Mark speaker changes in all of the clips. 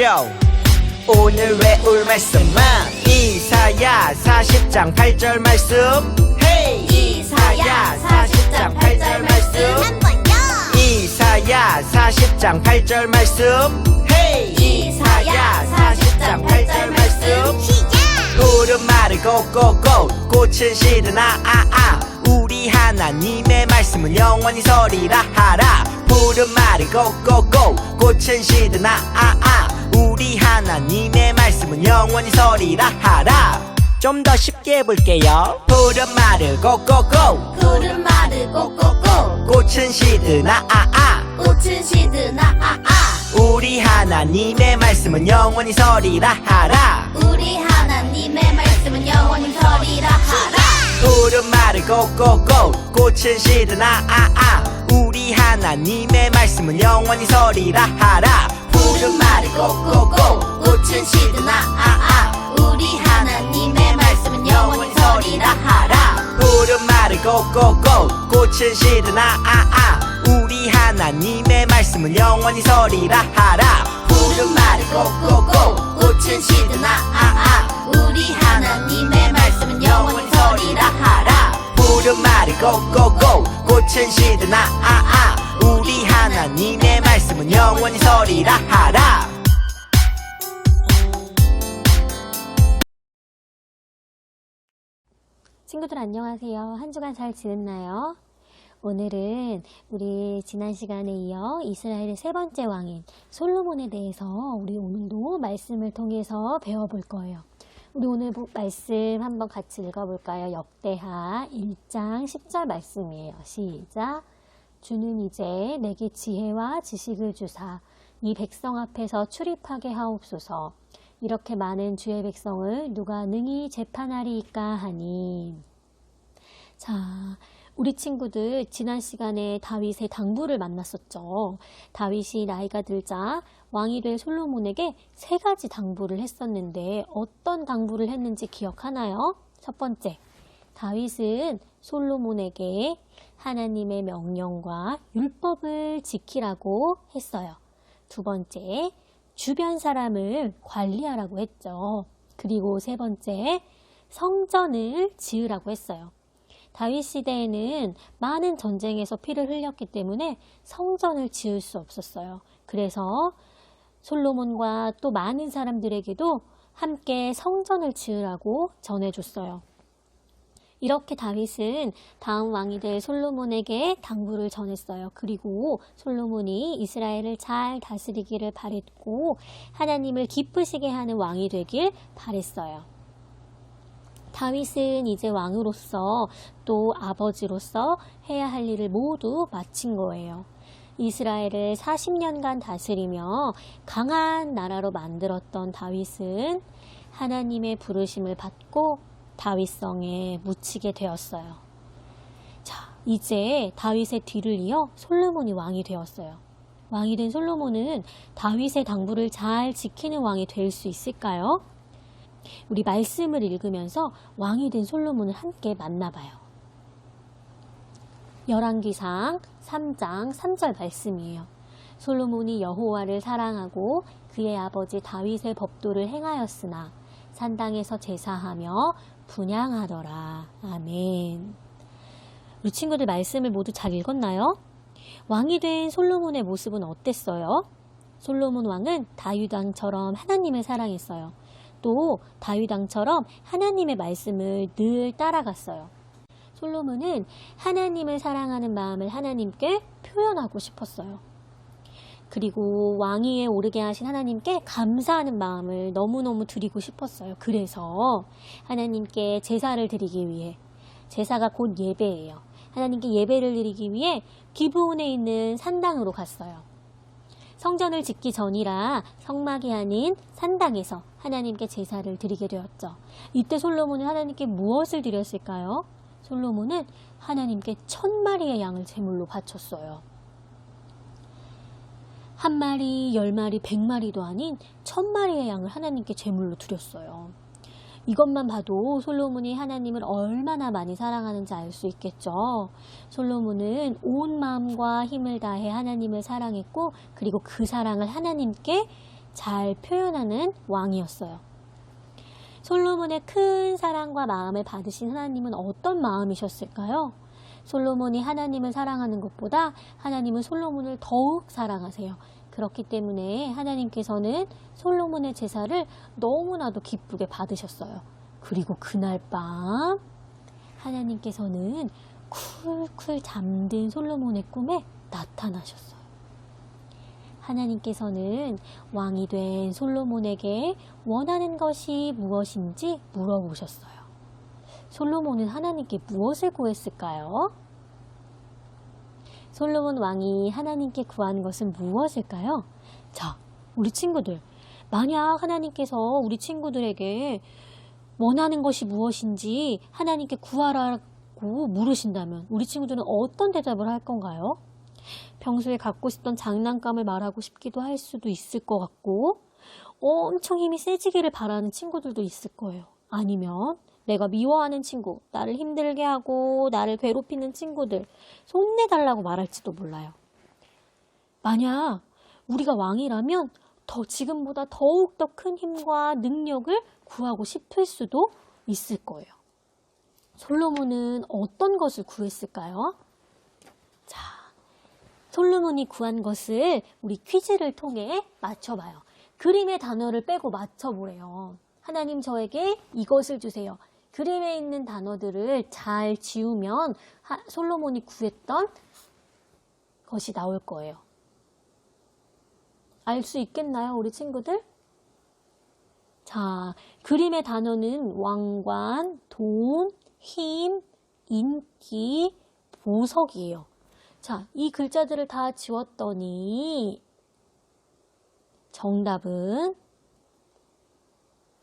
Speaker 1: Yo 오늘 외울 말씀은 이사야 40장 8절 말씀 Hey 이사야 40장 8절 말씀
Speaker 2: 한번요.
Speaker 1: 이사야 40장 8절 말씀 Hey 이사야 40장 8절 말씀
Speaker 2: 시작.
Speaker 1: 푸른 말을 고고고 꽃은 시드나 우리 하나님의 말씀은 영원히 서리라 하라 푸른 말을 고고고 꽃은 시드나 우리 하나님의 말씀은 영원히 서리라 하라 좀 더 쉽게 해볼게요 푸른 말을 고고고
Speaker 2: 푸른 말을 꼭꼭꼭
Speaker 1: 꽃은 시드나
Speaker 2: 꽃은 시드나
Speaker 1: 우리 하나님의 말씀은 영원히 서리라 하라
Speaker 2: 우리 하나님의 말씀은 영원히 서리라 하라
Speaker 1: 푸른 말을 고고고 꽃은 시드나 우리 하나님의 말씀은 영원히 서리라 하라
Speaker 2: 푸른 말을 꼭꼭꼭 꽃은 시드나 우리 하나님의 말씀은 영원히 서리라 하라
Speaker 1: 푸른 말을 고고고 꽃은 시드나 우리 하나님의 말씀은 영원히 서리라 하라
Speaker 2: 푸른 말을 꼭꼭꼭 꽃은 시드나 우리 하나님의 말씀은 영원히 서리라 하라
Speaker 1: 푸른 말을 고고고 꽃은 시드나 우리 하나님의 말씀은 영원히 서리라 하라
Speaker 3: 친구들 안녕하세요. 한 주간 잘 지냈나요? 오늘은 우리 지난 시간에 이어 이스라엘의 세 번째 왕인 솔로몬에 대해서 우리 오늘도 말씀을 통해서 배워볼 거예요. 우리 오늘 말씀 한번 같이 읽어볼까요? 역대하 1장 10절 말씀이에요. 시작! 주는 이제 내게 지혜와 지식을 주사 이 백성 앞에서 출입하게 하옵소서. 이렇게 많은 주의 백성을 누가 능히 재판하리이까 하니. 자, 우리 친구들 지난 시간에 다윗의 당부를 만났었죠. 다윗이 나이가 들자 왕이 될 솔로몬에게 세 가지 당부를 했었는데 어떤 당부를 했는지 기억하나요? 첫 번째, 다윗은 솔로몬에게 하나님의 명령과 율법을 지키라고 했어요. 두 번째, 주변 사람을 관리하라고 했죠. 그리고 세 번째, 성전을 지으라고 했어요. 다윗 시대에는 많은 전쟁에서 피를 흘렸기 때문에 성전을 지을 수 없었어요. 그래서 솔로몬과 또 많은 사람들에게도 함께 성전을 지으라고 전해줬어요. 이렇게 다윗은 다음 왕이 될 솔로몬에게 당부를 전했어요. 그리고 솔로몬이 이스라엘을 잘 다스리기를 바랬고 하나님을 기쁘시게 하는 왕이 되길 바랬어요. 다윗은 이제 왕으로서 또 아버지로서 해야 할 일을 모두 마친 거예요. 이스라엘을 40년간 다스리며 강한 나라로 만들었던 다윗은 하나님의 부르심을 받고 다윗성에 묻히게 되었어요. 자, 이제 다윗의 뒤를 이어 솔로몬이 왕이 되었어요. 왕이 된 솔로몬은 다윗의 당부를 잘 지키는 왕이 될 수 있을까요? 우리 말씀을 읽으면서 왕이 된 솔로몬을 함께 만나봐요. 열왕기상 3장 3절 말씀이에요. 솔로몬이 여호와를 사랑하고 그의 아버지 다윗의 법도를 행하였으나 산당에서 제사하며 분향하더라. 아멘. 우리 친구들 말씀을 모두 잘 읽었나요? 왕이 된 솔로몬의 모습은 어땠어요? 솔로몬 왕은 다윗 왕처럼 하나님을 사랑했어요. 또 다윗 왕처럼 하나님의 말씀을 늘 따라갔어요. 솔로몬은 하나님을 사랑하는 마음을 하나님께 표현하고 싶었어요. 그리고 왕위에 오르게 하신 하나님께 감사하는 마음을 너무너무 드리고 싶었어요. 그래서 하나님께 제사를 드리기 위해, 제사가 곧 예배예요. 하나님께 예배를 드리기 위해 기브온에 있는 산당으로 갔어요. 성전을 짓기 전이라 성막이 아닌 산당에서 하나님께 제사를 드리게 되었죠. 이때 솔로몬은 하나님께 무엇을 드렸을까요? 솔로몬은 하나님께 1000마리의 양을 제물로 바쳤어요. 1마리, 10마리, 100마리도 아닌 1000마리의 양을 하나님께 제물로 드렸어요. 이것만 봐도 솔로몬이 하나님을 얼마나 많이 사랑하는지 알 수 있겠죠. 솔로몬은 온 마음과 힘을 다해 하나님을 사랑했고, 그리고 그 사랑을 하나님께 잘 표현하는 왕이었어요. 솔로몬의 큰 사랑과 마음을 받으신 하나님은 어떤 마음이셨을까요? 솔로몬이 하나님을 사랑하는 것보다 하나님은 솔로몬을 더욱 사랑하세요. 그렇기 때문에 하나님께서는 솔로몬의 제사를 너무나도 기쁘게 받으셨어요. 그리고 그날 밤 하나님께서는 쿨쿨 잠든 솔로몬의 꿈에 나타나셨어요. 하나님께서는 왕이 된 솔로몬에게 원하는 것이 무엇인지 물어보셨어요. 솔로몬은 하나님께 무엇을 구했을까요? 솔로몬 왕이 하나님께 구한 것은 무엇일까요? 자, 우리 친구들, 만약 하나님께서 우리 친구들에게 원하는 것이 무엇인지 하나님께 구하라고 물으신다면 우리 친구들은 어떤 대답을 할 건가요? 평소에 갖고 싶던 장난감을 말하고 싶기도 할 수도 있을 것 같고, 엄청 힘이 세지기를 바라는 친구들도 있을 거예요. 아니면 내가 미워하는 친구, 나를 힘들게 하고 나를 괴롭히는 친구들 혼내달라고 말할지도 몰라요. 만약 우리가 왕이라면 지금보다 더욱 더 큰 힘과 능력을 구하고 싶을 수도 있을 거예요. 솔로몬은 어떤 것을 구했을까요? 자, 솔로몬이 구한 것을 우리 퀴즈를 통해 맞춰봐요. 그림의 단어를 빼고 맞춰보래요. 하나님 저에게 이것을 주세요. 그림에 있는 단어들을 잘 지우면 솔로몬이 구했던 것이 나올 거예요. 알 수 있겠나요, 우리 친구들? 자, 그림의 단어는 왕관, 돈, 힘, 인기, 보석이에요. 자, 이 글자들을 다 지웠더니 정답은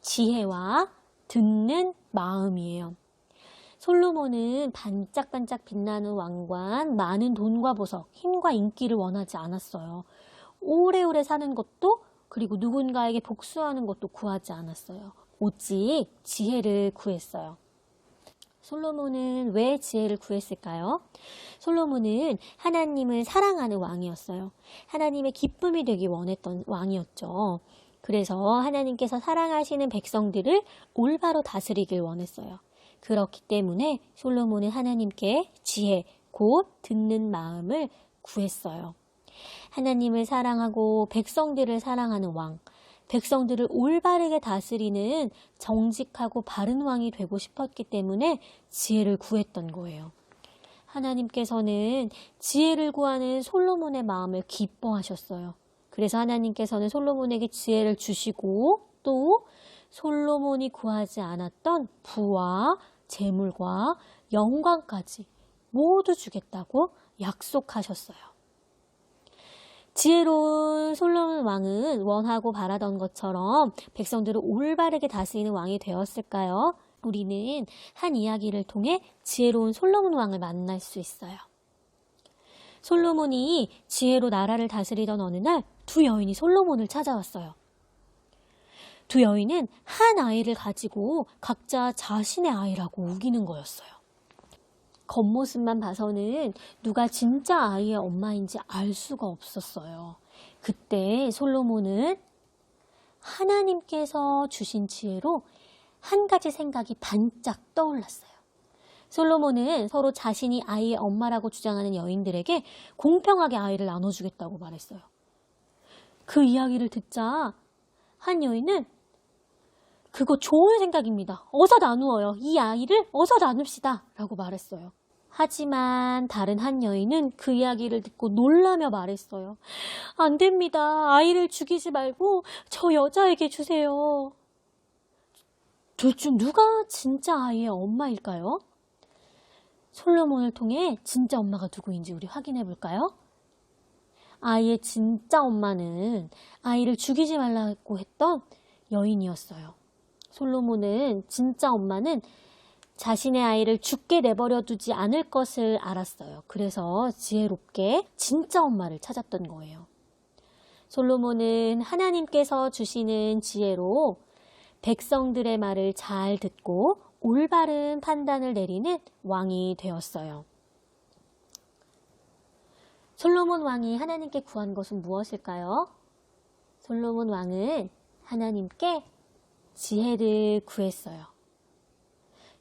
Speaker 3: 지혜와 듣는 마음이에요. 솔로몬은 반짝반짝 빛나는 왕관, 많은 돈과 보석, 힘과 인기를 원하지 않았어요. 오래오래 사는 것도 그리고 누군가에게 복수하는 것도 구하지 않았어요. 오직 지혜를 구했어요. 솔로몬은 왜 지혜를 구했을까요? 솔로몬은 하나님을 사랑하는 왕이었어요. 하나님의 기쁨이 되기 원했던 왕이었죠. 그래서 하나님께서 사랑하시는 백성들을 올바로 다스리길 원했어요. 그렇기 때문에 솔로몬은 하나님께 지혜, 곧 듣는 마음을 구했어요. 하나님을 사랑하고 백성들을 사랑하는 왕, 백성들을 올바르게 다스리는 정직하고 바른 왕이 되고 싶었기 때문에 지혜를 구했던 거예요. 하나님께서는 지혜를 구하는 솔로몬의 마음을 기뻐하셨어요. 그래서 하나님께서는 솔로몬에게 지혜를 주시고 또 솔로몬이 구하지 않았던 부와 재물과 영광까지 모두 주겠다고 약속하셨어요. 지혜로운 솔로몬 왕은 원하고 바라던 것처럼 백성들을 올바르게 다스리는 왕이 되었을까요? 우리는 한 이야기를 통해 지혜로운 솔로몬 왕을 만날 수 있어요. 솔로몬이 지혜로 나라를 다스리던 어느 날 두 여인이 솔로몬을 찾아왔어요. 두 여인은 한 아이를 가지고 각자 자신의 아이라고 우기는 거였어요. 겉모습만 봐서는 누가 진짜 아이의 엄마인지 알 수가 없었어요. 그때 솔로몬은 하나님께서 주신 지혜로 한 가지 생각이 반짝 떠올랐어요. 솔로몬은 서로 자신이 아이의 엄마라고 주장하는 여인들에게 공평하게 아이를 나눠주겠다고 말했어요. 그 이야기를 듣자 한 여인은 그거 좋은 생각입니다. 어서 나누어요. 이 아이를 어서 나눕시다. 라고 말했어요. 하지만 다른 한 여인은 그 이야기를 듣고 놀라며 말했어요. 안 됩니다. 아이를 죽이지 말고 저 여자에게 주세요. 둘 중 누가 진짜 아이의 엄마일까요? 솔로몬을 통해 진짜 엄마가 누구인지 우리 확인해 볼까요? 아이의 진짜 엄마는 아이를 죽이지 말라고 했던 여인이었어요. 솔로몬은 진짜 엄마는 자신의 아이를 죽게 내버려 두지 않을 것을 알았어요. 그래서 지혜롭게 진짜 엄마를 찾았던 거예요. 솔로몬은 하나님께서 주시는 지혜로 백성들의 말을 잘 듣고 올바른 판단을 내리는 왕이 되었어요. 솔로몬 왕이 하나님께 구한 것은 무엇일까요? 솔로몬 왕은 하나님께 지혜를 구했어요.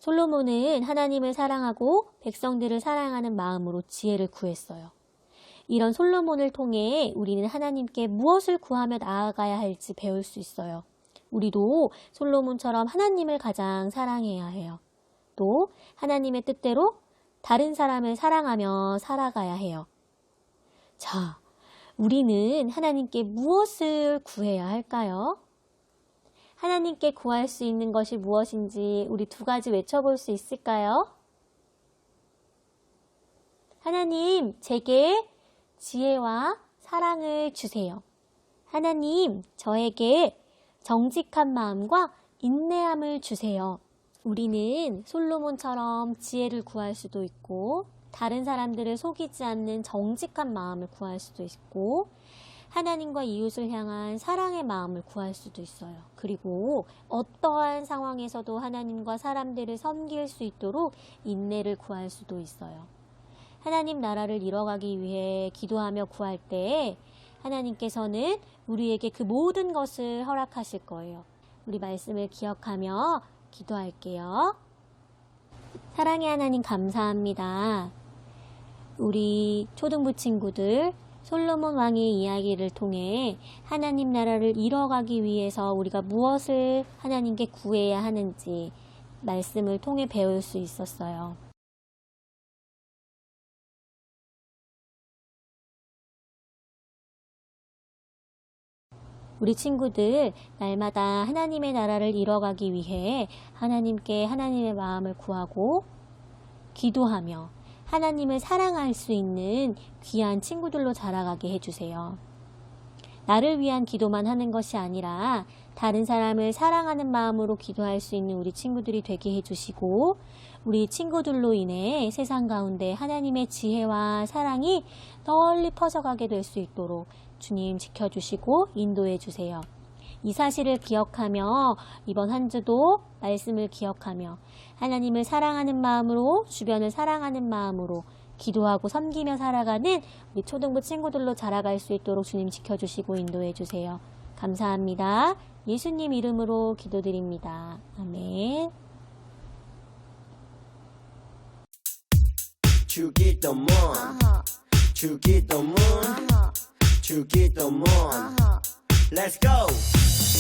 Speaker 3: 솔로몬은 하나님을 사랑하고 백성들을 사랑하는 마음으로 지혜를 구했어요. 이런 솔로몬을 통해 우리는 하나님께 무엇을 구하며 나아가야 할지 배울 수 있어요. 우리도 솔로몬처럼 하나님을 가장 사랑해야 해요. 또 하나님의 뜻대로 다른 사람을 사랑하며 살아가야 해요. 자, 우리는 하나님께 무엇을 구해야 할까요? 하나님께 구할 수 있는 것이 무엇인지 우리 두 가지 외쳐볼 수 있을까요? 하나님, 제게 지혜와 사랑을 주세요. 하나님, 저에게 정직한 마음과 인내함을 주세요. 우리는 솔로몬처럼 지혜를 구할 수도 있고, 다른 사람들을 속이지 않는 정직한 마음을 구할 수도 있고, 하나님과 이웃을 향한 사랑의 마음을 구할 수도 있어요. 그리고 어떠한 상황에서도 하나님과 사람들을 섬길 수 있도록 인내를 구할 수도 있어요. 하나님 나라를 이뤄가기 위해 기도하며 구할 때 하나님께서는 우리에게 그 모든 것을 허락하실 거예요. 우리 말씀을 기억하며 기도할게요. 사랑의 하나님 감사합니다. 우리 초등부 친구들 솔로몬 왕의 이야기를 통해 하나님 나라를 이뤄가기 위해서 우리가 무엇을 하나님께 구해야 하는지 말씀을 통해 배울 수 있었어요. 우리 친구들 날마다 하나님의 나라를 이뤄가기 위해 하나님께 하나님의 마음을 구하고 기도하며 하나님을 사랑할 수 있는 귀한 친구들로 자라가게 해주세요. 나를 위한 기도만 하는 것이 아니라 다른 사람을 사랑하는 마음으로 기도할 수 있는 우리 친구들이 되게 해주시고, 우리 친구들로 인해 세상 가운데 하나님의 지혜와 사랑이 널리 퍼져가게 될 수 있도록 주님 지켜주시고 인도해 주세요. 이 사실을 기억하며 이번 한 주도 말씀을 기억하며 하나님을 사랑하는 마음으로, 주변을 사랑하는 마음으로 기도하고 섬기며 살아가는 우리 초등부 친구들로 자라갈 수 있도록 주님 지켜주시고 인도해 주세요. 감사합니다. 예수님 이름으로 기도드립니다. 아멘.
Speaker 1: 주기도문 주기도문 주기도문 Let's go.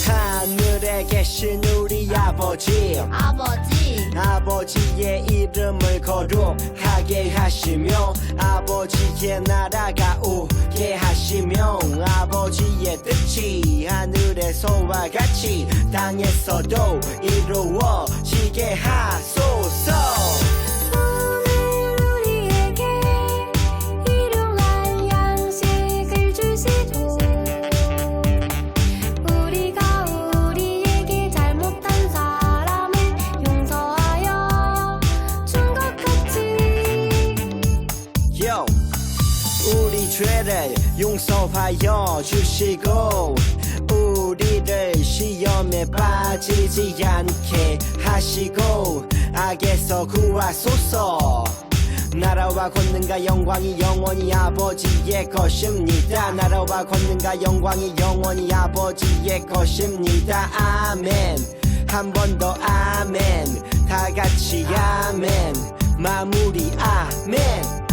Speaker 1: 하늘에 계신 우리 아버지, 아버지의 이름을 거룩하게 하시며 아버지의 나라가 오게 하시며 아버지의 뜻이 하늘에서와 같이 땅에서도 이루어지게 하소서. 우리 죄를 용서하여 주시고 우리를 시험에 빠지지 않게 하시고 악에서 구하소서. 나라와 권능과 영광이 영원히 아버지의 것입니다. 나라와 권능과 영광이 영원히 아버지의 것입니다. 아멘. 한 번 더 아멘. 다 같이 아멘. 마무리 아멘.